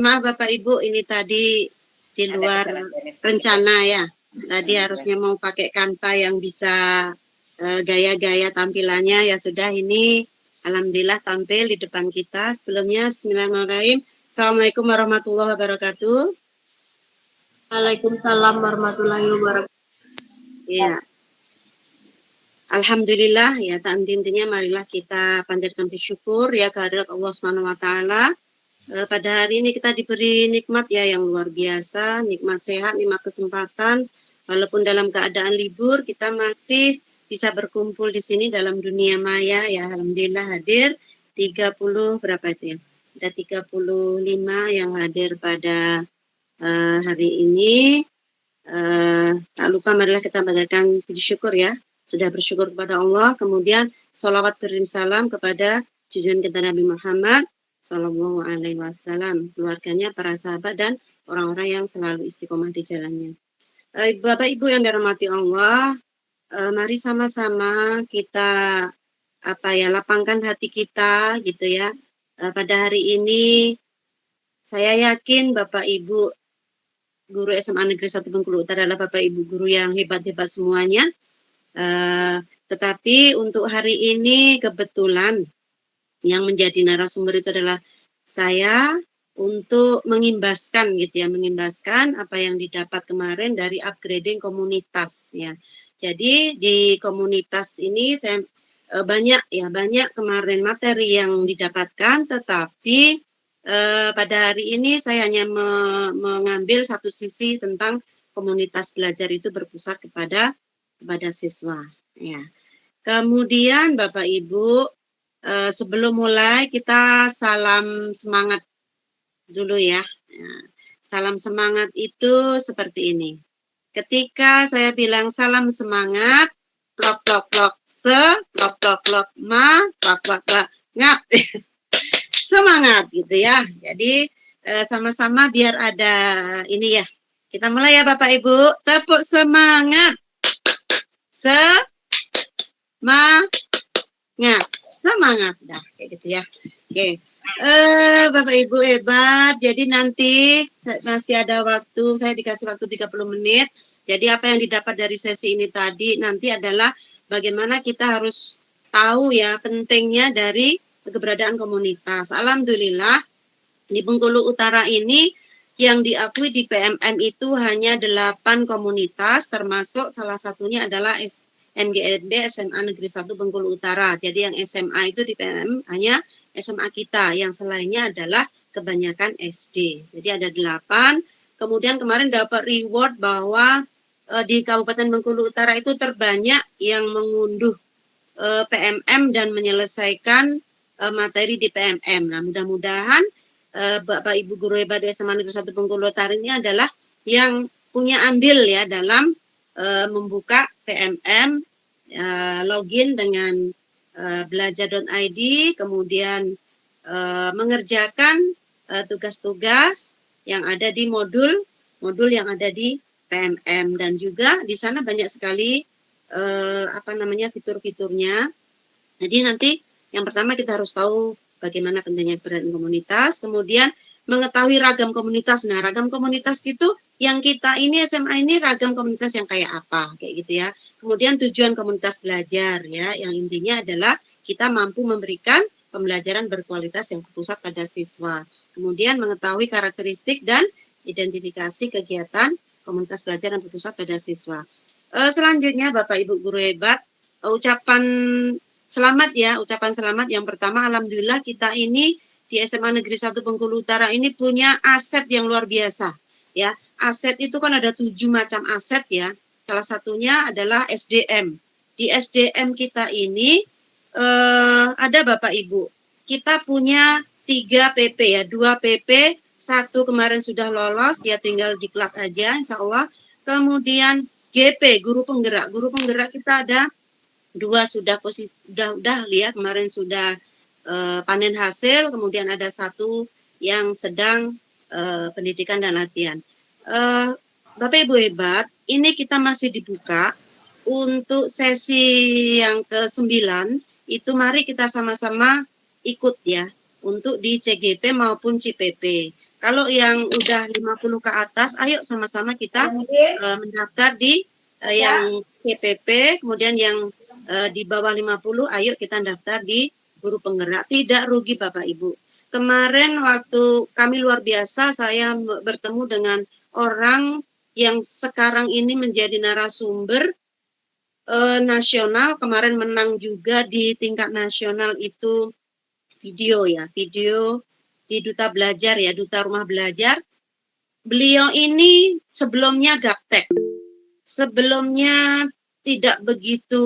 Maaf Bapak Ibu, ini tadi di luar rencana ya. Tadi harusnya mau pakai Canva yang bisa gaya-gaya tampilannya, ya sudah, ini alhamdulillah tampil di depan kita. Sebelumnya bismillahirrahmanirrahim. Assalamualaikum warahmatullahi wabarakatuh. Waalaikumsalam warahmatullahi wabarakatuh. Ya. Alhamdulillah ya, intinya marilah kita panjatkan syukur ya kehadirat Allah Subhanahu wa taala. Pada hari ini kita diberi nikmat ya yang luar biasa, nikmat sehat, nikmat kesempatan. Walaupun dalam keadaan libur, kita masih bisa berkumpul di sini dalam dunia maya ya. Alhamdulillah hadir 30 berapa itu ya? Ada 35 yang hadir pada hari ini. Tak lupa marilah kita panjatkan puji syukur ya. Sudah bersyukur kepada Allah, kemudian sholawat salam kepada junjungan kita Nabi Muhammad Sallallahu Alaihi Wasallam, keluarganya, para sahabat dan orang-orang yang selalu istiqomah di jalannya. Bapak Ibu yang dirahmati Allah, mari sama-sama kita lapangkan hati kita gitu ya. Pada hari ini saya yakin Bapak Ibu guru SMA Negeri 1 Bengkulu Utara adalah Bapak Ibu guru yang hebat-hebat semuanya. Tetapi untuk hari ini kebetulan yang menjadi narasumber itu adalah saya untuk mengimbaskan apa yang didapat kemarin dari upgrading komunitas ya. Jadi di komunitas ini saya banyak kemarin materi yang didapatkan, tetapi pada hari ini saya hanya mengambil satu sisi tentang komunitas belajar itu berpusat kepada siswa ya. Kemudian Bapak Ibu, sebelum mulai kita salam semangat dulu ya. Salam semangat itu seperti ini. Ketika saya bilang salam semangat, plok plok plok se, plok plok plok ma, plok plok plok ngap. Semangat gitu ya. Jadi sama-sama biar ada ini ya. Kita mulai ya Bapak Ibu. Tepuk semangat. Semangat dah kayak gitu ya. Oke. Bapak Ibu hebat. Jadi nanti masih ada waktu, saya dikasih waktu 30 menit. Jadi apa yang didapat dari sesi ini tadi nanti adalah bagaimana kita harus tahu ya pentingnya dari keberadaan komunitas. Alhamdulillah di Bengkulu Utara ini yang diakui di PMM itu hanya 8 komunitas, termasuk salah satunya adalah MGRB SMA Negeri 1 Bengkulu Utara. Jadi yang SMA itu di PMM hanya SMA kita, yang selainnya adalah kebanyakan SD. Jadi ada 8. Kemudian kemarin dapat reward bahwa di Kabupaten Bengkulu Utara itu terbanyak yang mengunduh PMM dan menyelesaikan materi di PMM. Nah, mudah-mudahan Bapak Ibu guru hebat SMA Negeri 1 Bengkulu Utara ini adalah yang punya andil ya dalam membuka PMM, login dengan belajar.id, kemudian mengerjakan tugas-tugas yang ada di modul yang ada di PMM, dan juga di sana banyak sekali fitur-fiturnya. Jadi nanti yang pertama kita harus tahu bagaimana pentingnya keberadaan komunitas, kemudian mengetahui ragam komunitas. Nah, ragam komunitas itu yang kita ini SMA ini ragam komunitas yang kayak apa, kayak gitu ya. Kemudian tujuan komunitas belajar ya, yang intinya adalah kita mampu memberikan pembelajaran berkualitas yang berpusat pada siswa. Kemudian mengetahui karakteristik dan identifikasi kegiatan komunitas belajar yang berpusat pada siswa. Selanjutnya Bapak Ibu guru hebat, ucapan selamat yang pertama, alhamdulillah kita ini di SMA Negeri 1 Bengkulu Utara ini punya aset yang luar biasa ya. Aset itu kan ada 7 macam aset ya. Salah satunya adalah SDM. Di SDM kita ini ada Bapak Ibu, kita punya 3 PP ya, 2 PP, 1 kemarin sudah lolos ya, tinggal diklat aja insya Allah. Kemudian GP, guru penggerak kita ada 2 sudah lihat kemarin sudah panen hasil, kemudian ada 1 yang sedang pendidikan dan latihan. Bapak Ibu hebat, ini kita masih dibuka untuk sesi yang ke-9, itu mari kita sama-sama ikut ya, untuk di CGP maupun CPP. Kalau yang udah 50 ke atas, ayo sama-sama kita mendaftar di yang CPP, kemudian yang di bawah 50, ayo kita daftar di guru penggerak. Tidak rugi Bapak Ibu. Kemarin waktu kami luar biasa, saya bertemu dengan orang yang sekarang ini menjadi narasumber nasional, kemarin menang juga di tingkat nasional itu video di Duta Belajar ya, Duta Rumah Belajar. Beliau ini sebelumnya gaptek, sebelumnya tidak begitu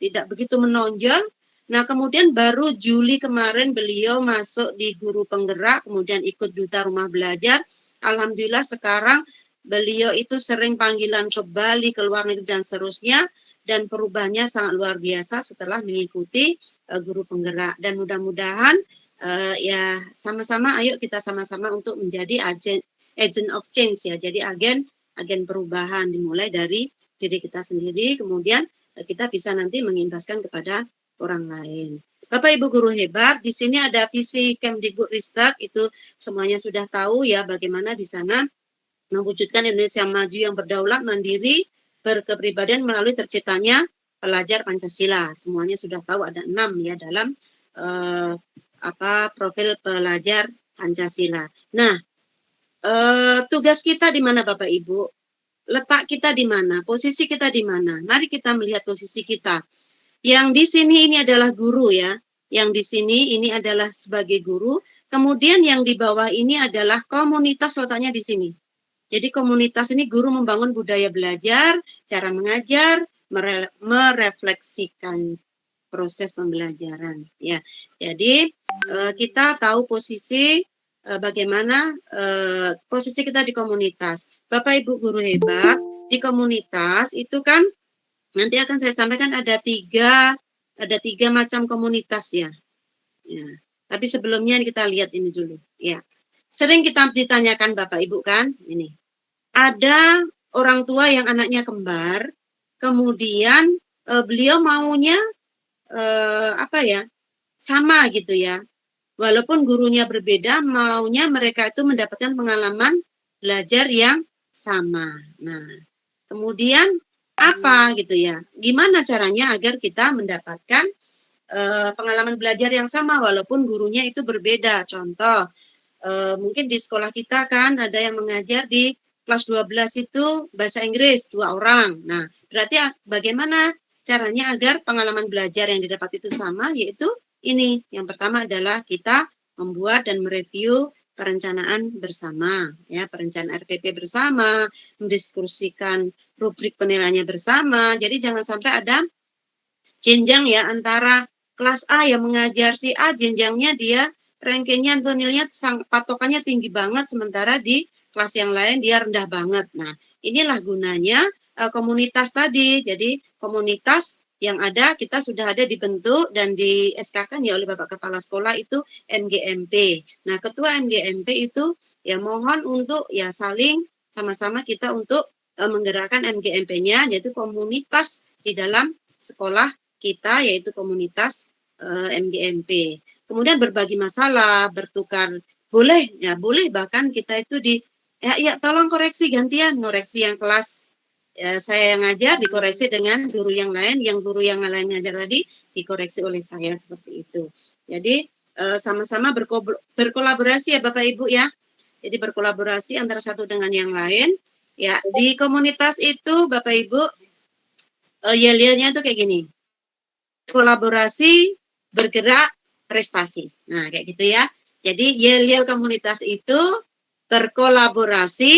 tidak begitu menonjol. Nah, kemudian baru Juli kemarin beliau masuk di guru penggerak, kemudian ikut Duta Rumah Belajar. Alhamdulillah sekarang beliau itu sering panggilan ke Bali, ke luar negeri dan seterusnya, dan perubahannya sangat luar biasa setelah mengikuti guru penggerak. Dan mudah-mudahan ya sama-sama, ayo kita sama-sama untuk menjadi agent of change ya, jadi agen perubahan, dimulai dari diri kita sendiri, kemudian kita bisa nanti mengimbaskan kepada orang lain. Bapak Ibu guru hebat, di sini ada visi Kemdikbudristek, itu semuanya sudah tahu ya bagaimana di sana mewujudkan Indonesia maju yang berdaulat, mandiri, berkepribadian melalui terciptanya pelajar Pancasila. Semuanya sudah tahu, ada 6 ya dalam profil pelajar Pancasila. Nah, tugas kita di mana Bapak Ibu? Letak kita di mana? Posisi kita di mana? Mari kita melihat posisi kita. Yang di sini ini adalah guru ya. Yang di sini ini adalah sebagai guru. Kemudian yang di bawah ini adalah komunitas, letaknya di sini. Jadi komunitas ini guru membangun budaya belajar, cara mengajar, merefleksikan proses pembelajaran ya. Jadi kita tahu posisi bagaimana posisi kita di komunitas. Bapak Ibu guru hebat, di komunitas itu kan nanti akan saya sampaikan ada tiga macam komunitas ya. Ya. Tapi sebelumnya kita lihat ini dulu ya. Sering kita ditanyakan Bapak Ibu kan, ini. Ada orang tua yang anaknya kembar, kemudian beliau maunya sama gitu ya. Walaupun gurunya berbeda, maunya mereka itu mendapatkan pengalaman belajar yang sama. Nah, kemudian apa gitu ya? Gimana caranya agar kita mendapatkan pengalaman belajar yang sama walaupun gurunya itu berbeda? Contoh, mungkin di sekolah kita kan ada yang mengajar di kelas 12 itu bahasa Inggris 2 orang. Nah, berarti bagaimana caranya agar pengalaman belajar yang didapat itu sama, yaitu ini. Yang pertama adalah kita membuat dan mereview perencanaan bersama, ya, perencanaan RPP bersama, mendiskusikan rubrik penilaiannya bersama. Jadi jangan sampai ada jenjang ya antara kelas A yang mengajar si A, jenjangnya dia rankingnya atau nilainya patokannya tinggi banget, sementara di kelas yang lain dia rendah banget. Nah, inilah gunanya komunitas tadi. Jadi komunitas yang ada, kita sudah ada dibentuk dan di SK-kan ya oleh Bapak Kepala Sekolah itu MGMP. Nah, Ketua MGMP itu ya mohon untuk ya saling sama-sama kita untuk menggerakkan MGMP-nya, yaitu komunitas di dalam sekolah kita, yaitu komunitas MGMP. Kemudian berbagi masalah, bertukar, boleh bahkan kita itu ya tolong koreksi gantian, ngoreksi yang kelas saya yang ngajar dikoreksi dengan guru yang lain, yang guru yang lain ngajar tadi dikoreksi oleh saya, seperti itu. Jadi sama-sama berkolaborasi ya Bapak Ibu ya. Jadi berkolaborasi antara satu dengan yang lain. Ya, di komunitas itu Bapak Ibu yel-yelnya itu kayak gini. Kolaborasi, bergerak, prestasi. Nah, kayak gitu ya. Jadi yel-yel komunitas itu berkolaborasi,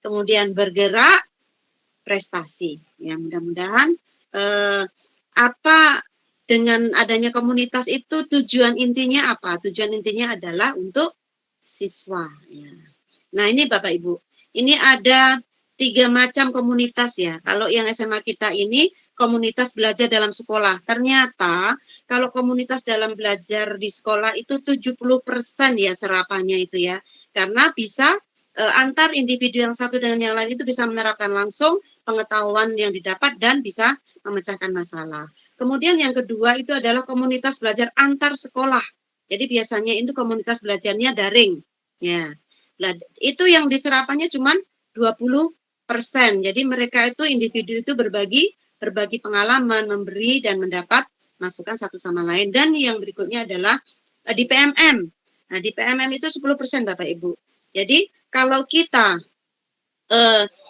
kemudian bergerak, prestasi. Ya, mudah-mudahan dengan adanya komunitas itu tujuan intinya apa? Tujuan intinya adalah untuk siswa. Ya. Nah, ini Bapak Ibu, ini ada 3 macam komunitas ya. Kalau yang SMA kita ini komunitas belajar dalam sekolah. Ternyata kalau komunitas dalam belajar di sekolah itu 70% ya serapannya itu ya. Karena bisa antar individu yang satu dengan yang lain itu bisa menerapkan langsung pengetahuan yang didapat dan bisa memecahkan masalah. Kemudian yang kedua itu adalah komunitas belajar antar sekolah. Jadi biasanya itu komunitas belajarnya daring. Ya. Nah, itu yang diserapannya cuma 20%. Jadi mereka itu individu itu berbagi pengalaman, memberi dan mendapat masukan satu sama lain. Dan yang berikutnya adalah di PMM. Nah, di PMM itu 10% Bapak Ibu. Jadi kalau kita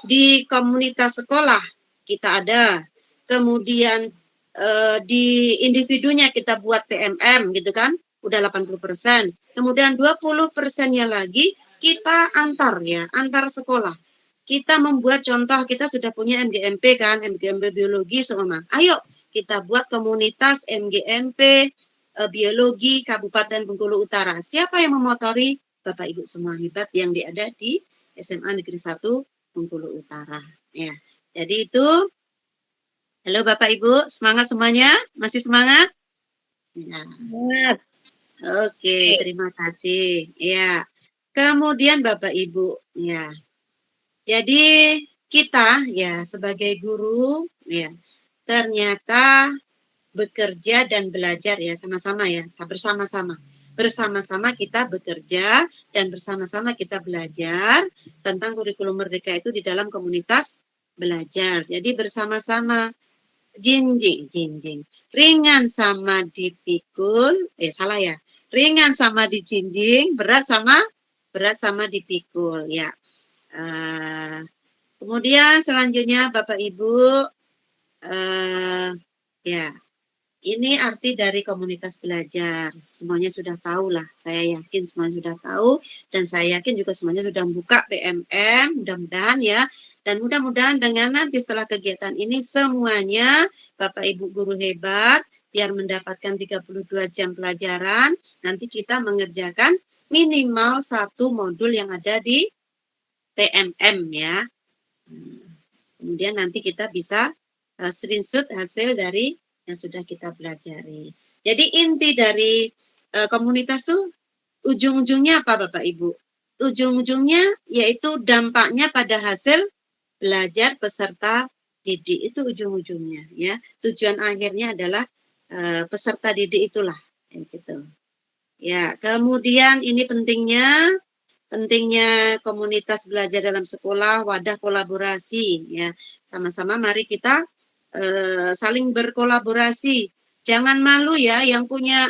di komunitas sekolah kita ada, kemudian di individunya kita buat PMM gitu kan, udah 80%. Kemudian 20%-nya lagi kita antar sekolah. Kita membuat contoh, kita sudah punya MGMP kan, MGMP biologi semua. Ayo kita buat komunitas MGMP biologi Kabupaten Bengkulu Utara. Siapa yang memotori? Bapak Ibu semua hebat yang ada di SMA Negeri 1 Bengkulu Utara. Ya. Jadi itu, halo Bapak Ibu, semangat semuanya? Masih semangat? Ya. Oke, terima kasih. Ya. Kemudian Bapak Ibu, ya. Jadi kita ya sebagai guru ya ternyata bekerja dan belajar ya sama-sama ya, bersama-sama. Bersama-sama kita bekerja dan bersama-sama kita belajar tentang kurikulum merdeka itu di dalam komunitas belajar. Jadi bersama-sama jinjing. Ringan sama dipikul, salah ya. Ringan sama dijinjing, berat sama dipikul ya. Kemudian selanjutnya Bapak Ibu ya. Ini arti dari komunitas belajar. Semuanya sudah tahu lah. Saya yakin semuanya sudah tahu. Dan saya yakin juga semuanya sudah buka PMM. Mudah-mudahan ya. Dan mudah-mudahan dengan nanti setelah kegiatan ini semuanya Bapak Ibu guru hebat. Biar mendapatkan 32 jam pelajaran. Nanti kita mengerjakan minimal 1 modul yang ada di PMM ya. Kemudian nanti kita bisa screenshot hasil dari yang sudah kita pelajari. Jadi inti dari komunitas tuh ujung-ujungnya apa Bapak Ibu? Ujung-ujungnya yaitu dampaknya pada hasil belajar peserta didik, itu ujung-ujungnya ya. Tujuan akhirnya adalah peserta didik itulah gitu. Ya, kemudian ini pentingnya komunitas belajar dalam sekolah, wadah kolaborasi ya. Sama-sama mari kita saling berkolaborasi. Jangan malu ya, yang punya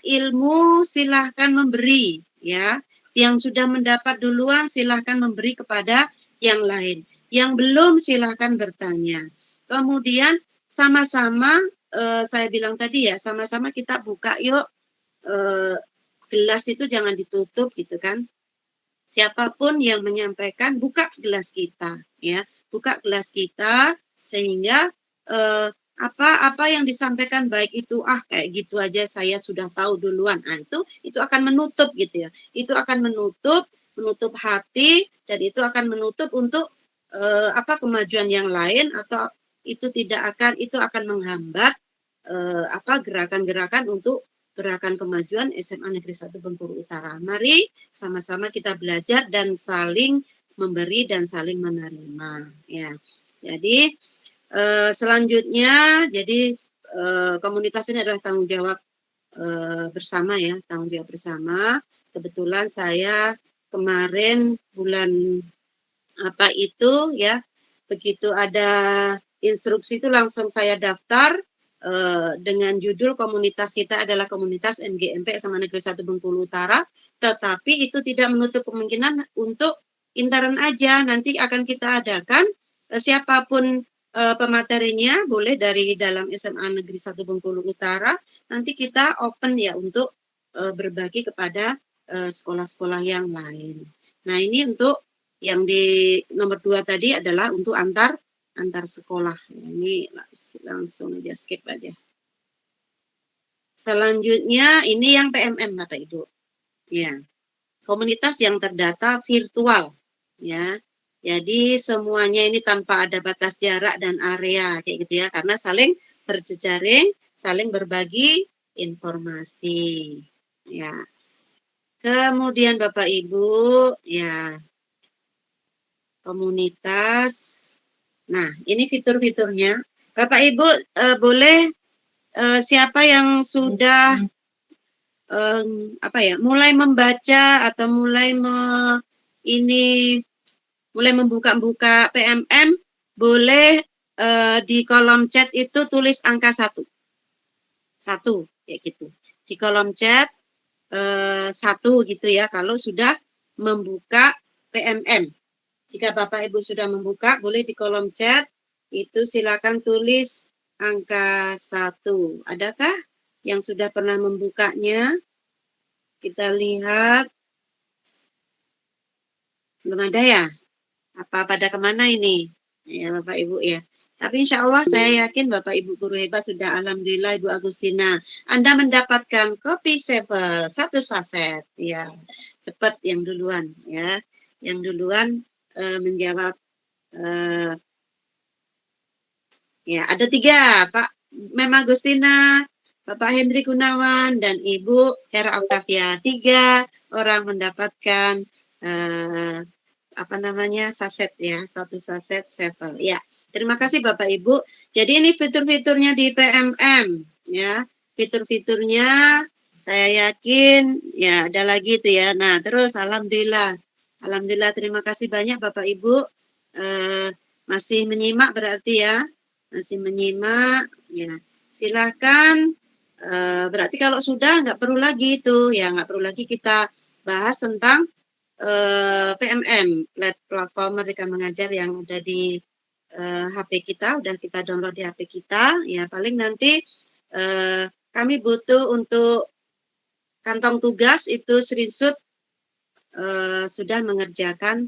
ilmu silahkan memberi ya. Yang sudah mendapat duluan silahkan memberi kepada yang lain. Yang belum silahkan bertanya. Kemudian sama-sama saya bilang tadi ya, sama-sama kita buka yuk gelas itu jangan ditutup gitu kan. Siapapun yang menyampaikan, buka gelas kita ya, buka gelas kita sehingga apa yang disampaikan baik itu kayak gitu aja saya sudah tahu duluan. Nah, itu akan menutup gitu ya. Itu akan menutup hati dan itu akan menutup untuk kemajuan yang lain atau itu akan menghambat gerakan-gerakan untuk gerakan kemajuan SMA Negeri 1 Bengkulu Utara. Mari sama-sama kita belajar dan saling memberi dan saling menerima ya. Jadi selanjutnya jadi komunitas ini adalah tanggung jawab bersama ya, tanggung jawab bersama. Kebetulan saya kemarin bulan begitu ada instruksi itu langsung saya daftar dengan judul komunitas kita adalah komunitas MGMP SMA Negeri 1 Bengkulu Utara, tetapi itu tidak menutup kemungkinan untuk intern aja. Nanti akan kita adakan siapapun pematerinya boleh dari dalam SMA Negeri 1 Bengkulu Utara. Nanti kita open ya untuk berbagi kepada sekolah-sekolah yang lain. Nah, ini untuk yang di nomor 2 tadi adalah untuk antar sekolah. Ini langsung aja skip aja. Selanjutnya ini yang PMM Bapak Ibu. Ya. Komunitas yang terdata virtual ya. Jadi semuanya ini tanpa ada batas jarak dan area kayak gitu ya, karena saling berjejaring, saling berbagi informasi. Ya. Kemudian Bapak Ibu ya, komunitas. Nah, ini fitur-fiturnya. Bapak Ibu boleh siapa yang sudah mulai membaca atau mulai mulai membuka-buka PMM, boleh di kolom chat itu tulis angka 1. 1 kayak gitu. Di kolom chat 1 gitu ya kalau sudah membuka PMM. Jika Bapak Ibu sudah membuka, boleh di kolom chat itu silakan tulis angka 1. Adakah yang sudah pernah membukanya? Kita lihat. Belum ada ya? Apa pada kemana ini? Ya Bapak Ibu ya. Tapi insya Allah saya yakin Bapak Ibu guru hebat sudah, alhamdulillah Ibu Agustina. Anda mendapatkan kopi Sevel 1 saset. Ya, cepat yang duluan ya. Yang duluan menjawab. Ya, ada 3, Pak Mem Agustina, Bapak Hendri Gunawan, dan Ibu Hera Octavia. 3 orang mendapatkan saset ya, 1 saset Sevel. Ya, terima kasih Bapak Ibu. Jadi ini fitur-fiturnya di PMM ya. Fitur-fiturnya saya yakin ya ada lagi itu ya. Nah, terus alhamdulillah terima kasih banyak Bapak Ibu masih menyimak berarti ya. Masih menyimak ya. Silakan berarti kalau sudah nggak perlu lagi itu ya, nggak perlu lagi kita bahas tentang PMM, platform Merdeka Mengajar yang udah di HP kita, udah kita download di HP kita. Ya paling nanti kami butuh untuk kantong tugas itu screenshot sudah mengerjakan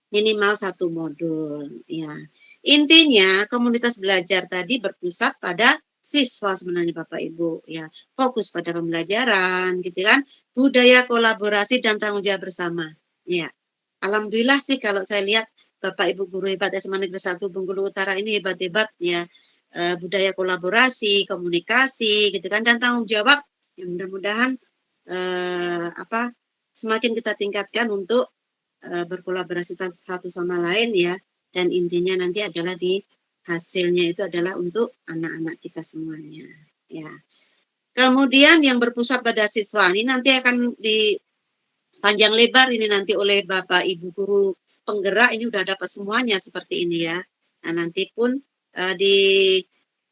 minimal 1 modul. Ya, intinya komunitas belajar tadi berpusat pada siswa sebenarnya Bapak Ibu. Ya, fokus pada pembelajaran, gitu kan? Budaya kolaborasi dan tanggung jawab bersama. Ya, alhamdulillah sih kalau saya lihat Bapak Ibu guru hebat SMA Negeri 1 Bengkulu Utara ini hebat-hebat ya. Budaya kolaborasi, komunikasi, gitu kan? Dan tanggung jawab. Ya, mudah-mudahan semakin kita tingkatkan untuk berkolaborasi satu sama lain ya, dan intinya nanti adalah di hasilnya itu adalah untuk anak-anak kita semuanya ya. Kemudian yang berpusat pada siswa ini nanti akan di panjang lebar ini nanti oleh Bapak Ibu guru penggerak ini udah dapat semuanya seperti ini ya. Nah, nanti pun di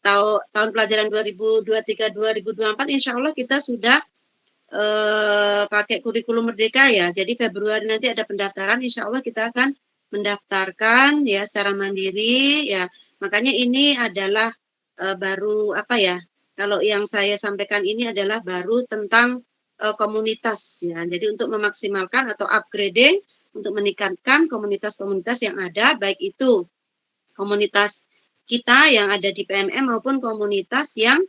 tahun pelajaran 2023-2024 insya Allah kita sudah pakai kurikulum Merdeka ya. Jadi Februari nanti ada pendaftaran, insya Allah kita akan mendaftarkan ya secara mandiri ya. Makanya ini adalah baru kalau yang saya sampaikan ini adalah baru tentang komunitas ya. Jadi untuk memaksimalkan atau upgrading untuk meningkatkan komunitas-komunitas yang ada, baik itu komunitas kita yang ada di PMM maupun komunitas yang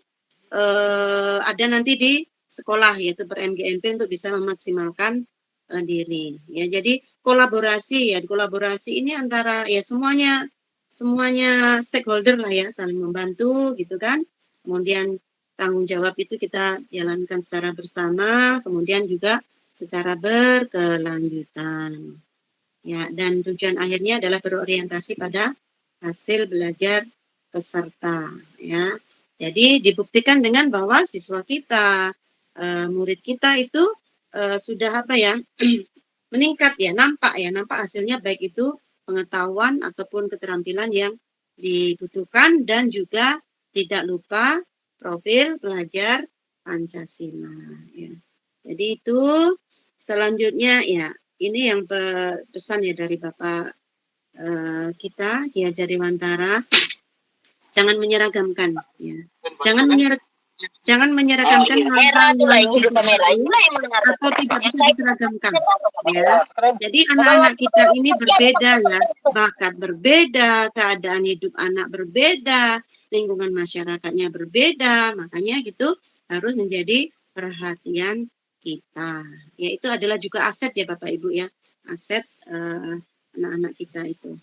ada nanti di sekolah yaitu per-MGMP untuk bisa memaksimalkan diri ya. Jadi kolaborasi ini antara ya semuanya stakeholder lah ya, saling membantu gitu kan. Kemudian tanggung jawab itu kita jalankan secara bersama, kemudian juga secara berkelanjutan ya, dan tujuan akhirnya adalah berorientasi pada hasil belajar peserta ya. Jadi dibuktikan dengan bahwa siswa kita, murid kita itu sudah meningkat ya, nampak hasilnya, baik itu pengetahuan ataupun keterampilan yang dibutuhkan, dan juga tidak lupa profil pelajar Pancasila ya. Jadi itu selanjutnya ya, ini yang pesan ya dari Bapak kita Ki Hajar Dewantara, jangan menyeragamkan ya. Jangan menyeragamkan hal-hal yang tidak perlu atau tidak bisa diseragamkan ya. Jadi anak-anak kita ini berbeda ya, bakat berbeda, keadaan hidup anak berbeda, lingkungan masyarakatnya berbeda, makanya gitu harus menjadi perhatian kita. Ya, itu adalah juga aset ya Bapak Ibu ya, aset anak-anak kita itu.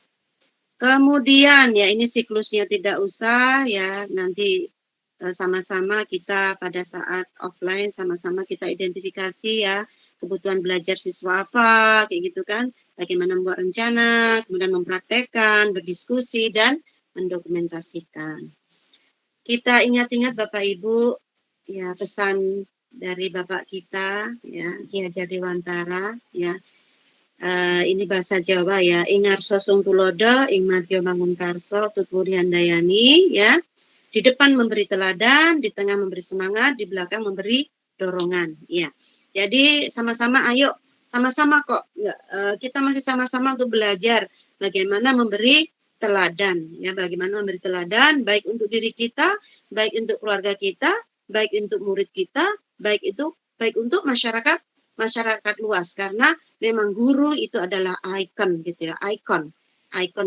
Kemudian ya ini siklusnya tidak usah ya, nanti sama-sama kita pada saat offline sama-sama kita identifikasi ya kebutuhan belajar siswa apa kayak gitu kan, bagaimana membuat rencana, kemudian mempraktekkan, berdiskusi dan mendokumentasikan. Kita ingat-ingat Bapak Ibu ya, pesan dari Bapak kita ya, Ki Hajar Dewantara ya. Ini bahasa Jawa ya. Ingarso sung tulodo, ing madya mangunkarso, tutwuri handayani ya. Di depan memberi teladan, di tengah memberi semangat, di belakang memberi dorongan ya. Jadi sama-sama ayo, sama-sama kok ya, kita masih sama-sama untuk belajar bagaimana memberi teladan ya, bagaimana memberi teladan baik untuk diri kita, baik untuk keluarga kita, baik untuk murid kita, baik untuk masyarakat luas, karena memang guru itu adalah ikon gitu ya, ikon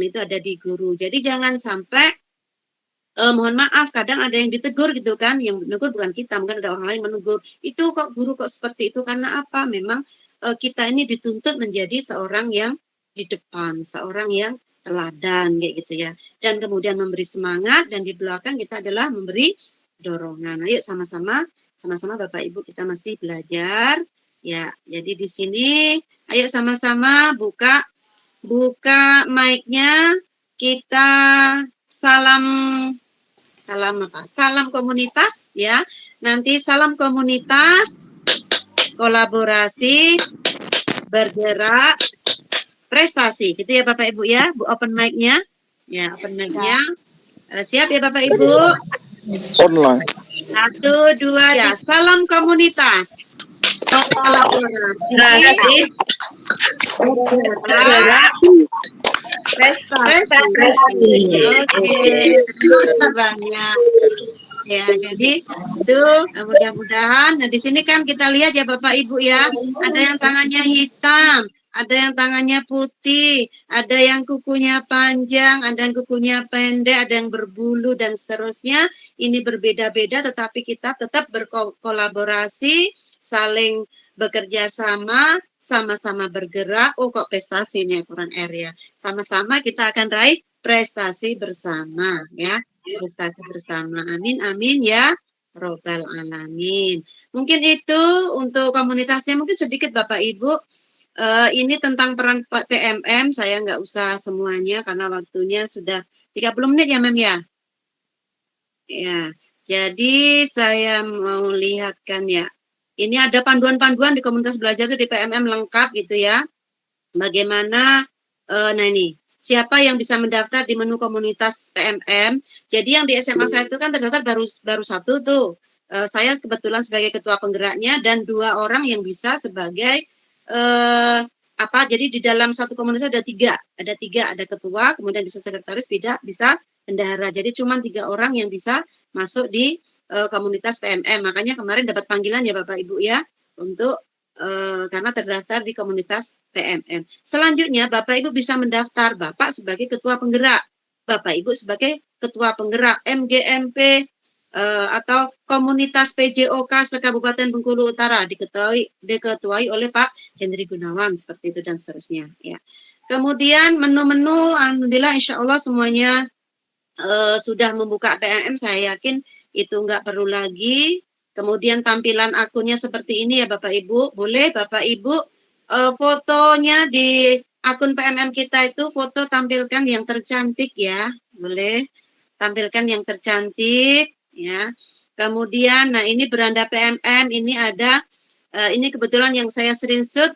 itu ada di guru. Jadi jangan sampai mohon maaf, kadang ada yang ditegur gitu kan, yang menegur bukan kita, mungkin ada orang lain menegur, itu kok guru kok seperti itu, karena apa? Memang kita ini dituntut menjadi seorang yang di depan, seorang yang teladan kayak gitu ya, dan kemudian memberi semangat, dan di belakang kita adalah memberi dorongan. Ayo sama-sama Bapak Ibu, kita masih belajar ya. Jadi di sini ayo sama-sama buka mic-nya, kita salam komunitas ya. Nanti salam komunitas, kolaborasi, bergerak, prestasi. Gitu ya Bapak Ibu ya. Bu open mic-nya. Ya, open mic-nya. Siap ya Bapak Ibu? Online. 1, 2, ya. Salam komunitas. Kolaborasi. Bergerak. Prestasi. Oke. Banyak. Ya, jadi itu mudah-mudahan. Nah, di sini kan kita lihat ya Bapak Ibu ya, ada yang tangannya hitam, ada yang tangannya putih, ada yang kukunya panjang, ada yang kukunya pendek, ada yang berbulu dan seterusnya. Ini berbeda-beda, tetapi kita tetap berkolaborasi, saling bekerja sama-sama bergerak. Oh kok prestasinya kurang R ya. Sama-sama kita akan raih prestasi bersama ya. Prestasi bersama. Amin, amin ya robbal alamin. Mungkin itu untuk komunitasnya, mungkin sedikit Bapak Ibu. Ini tentang peran PMM, saya nggak usah semuanya karena waktunya sudah 30 menit ya Mem ya. Ya, jadi saya mau lihatkan ya. Ini ada panduan-panduan di komunitas belajar itu di PMM lengkap gitu ya. Bagaimana, nah ini, siapa yang bisa mendaftar di menu komunitas PMM. Jadi yang di SMA saya itu kan terdaftar baru satu tuh. Saya kebetulan sebagai ketua penggeraknya dan 2 orang yang bisa sebagai jadi di dalam satu komunitas ada tiga, ada ketua, kemudian bisa sekretaris, bisa bendahara. Jadi cuma 3 orang yang bisa masuk di komunitas PMM. Makanya kemarin dapat panggilan ya Bapak Ibu ya untuk karena terdaftar di komunitas PMM. Selanjutnya Bapak Ibu bisa mendaftar, Bapak sebagai ketua penggerak, Bapak Ibu sebagai ketua penggerak MGMP atau komunitas PJOK se-Kabupaten Bengkulu Utara, diketuai oleh Pak Henry Gunawan, seperti itu dan seterusnya ya. Kemudian menu-menu, alhamdulillah insya Allah semuanya sudah membuka PMM, saya yakin itu nggak perlu lagi. Kemudian tampilan akunnya seperti ini ya Bapak Ibu. Boleh Bapak Ibu fotonya di akun PMM kita itu foto tampilkan yang tercantik ya. Boleh tampilkan yang tercantik ya. Kemudian nah ini beranda PMM, ini ada ini kebetulan yang saya screenshot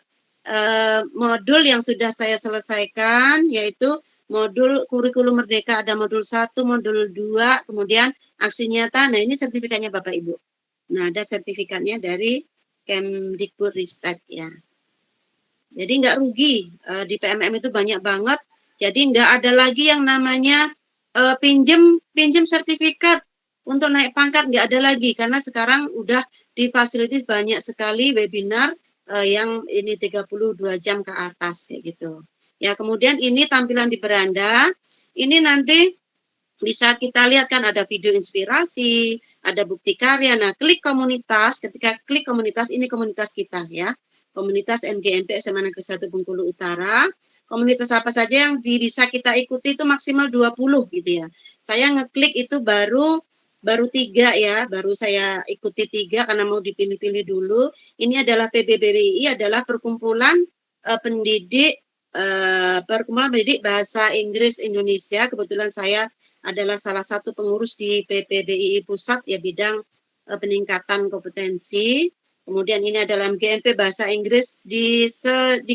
modul yang sudah saya selesaikan, yaitu modul kurikulum merdeka, ada modul 1, modul 2, kemudian aksi nyata. Nah ini sertifikatnya Bapak Ibu. Nah, ada sertifikatnya dari Kemdikbudristek ya. Jadi nggak rugi, di PMM itu banyak banget. Jadi nggak ada lagi yang namanya pinjem sertifikat untuk naik pangkat, nggak ada lagi. Karena sekarang udah difasilitis banyak sekali webinar yang ini 32 jam ke atas kayak gitu. Ya, kemudian ini tampilan di beranda. Ini nanti bisa kita lihat kan ada video inspirasi, ada bukti karya. Nah, klik komunitas, ketika klik komunitas, ini komunitas kita ya. Komunitas MGMP SMA Negeri 1 Bengkulu Utara. Komunitas apa saja yang bisa kita ikuti itu maksimal 20 gitu ya. Saya ngeklik itu baru 3 ya, baru saya ikuti 3 karena mau dipilih-pilih dulu. Ini adalah PBBWI, adalah perkumpulan pendidik bahasa Inggris Indonesia. Kebetulan saya adalah salah satu pengurus di PPBII Pusat ya, bidang peningkatan kompetensi. Kemudian ini adalah MGMP bahasa Inggris di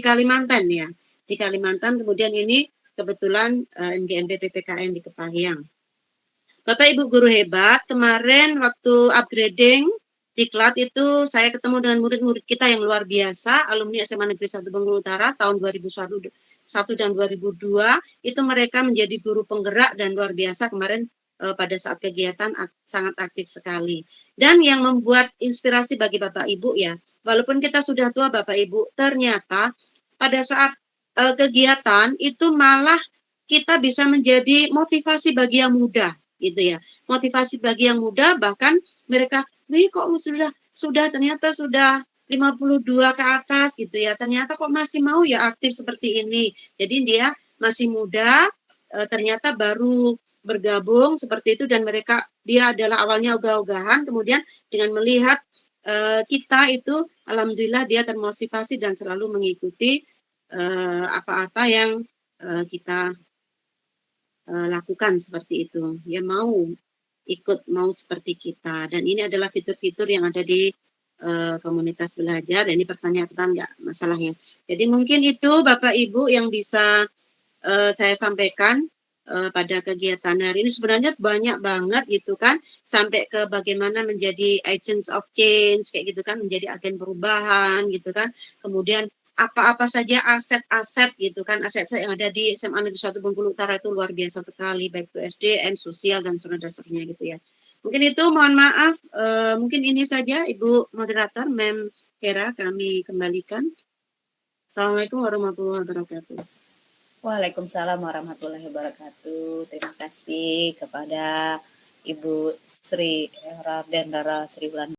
Kalimantan ya. Di Kalimantan, kemudian ini kebetulan MGMP PPKN di Kepangyang. Bapak Ibu guru hebat, kemarin waktu upgrading diklat itu saya ketemu dengan murid-murid kita yang luar biasa, alumni SMA Negeri 1 Bengkulu Utara tahun 2001 dan 2002, itu mereka menjadi guru penggerak dan luar biasa kemarin pada saat kegiatan sangat aktif sekali. Dan yang membuat inspirasi bagi Bapak Ibu ya, walaupun kita sudah tua Bapak Ibu, ternyata pada saat kegiatan itu malah kita bisa menjadi motivasi bagi yang muda gitu ya. Motivasi bagi yang muda, bahkan mereka, "Wih, kok ternyata sudah 52 ke atas gitu ya. Ternyata kok masih mau ya aktif seperti ini." Jadi dia masih muda, ternyata baru bergabung seperti itu, dan dia adalah awalnya ogah-ogahan, kemudian dengan melihat kita itu alhamdulillah dia termotivasi dan selalu mengikuti apa-apa yang kita lakukan seperti itu. Dia mau seperti kita, dan ini adalah fitur-fitur yang ada di komunitas belajar. Dan ini pertanyaan enggak masalahnya. Jadi mungkin itu Bapak Ibu yang bisa saya sampaikan pada kegiatan hari ini. Sebenarnya banyak banget gitu kan, sampai ke bagaimana menjadi agents of change kayak gitu kan, menjadi agen perubahan gitu kan. Kemudian apa-apa saja aset-aset gitu kan, aset-aset yang ada di SMA Negeri 1 Bengkulu Utara itu luar biasa sekali, baik itu SDM, sosial, dan dasarnya gitu ya. Mungkin itu, mohon maaf, mungkin ini saja Ibu Moderator, Mem Hera, kami kembalikan. Assalamualaikum warahmatullahi wabarakatuh. Waalaikumsalam warahmatullahi wabarakatuh. Terima kasih kepada Ibu Sri Rardendra Sri Wulandari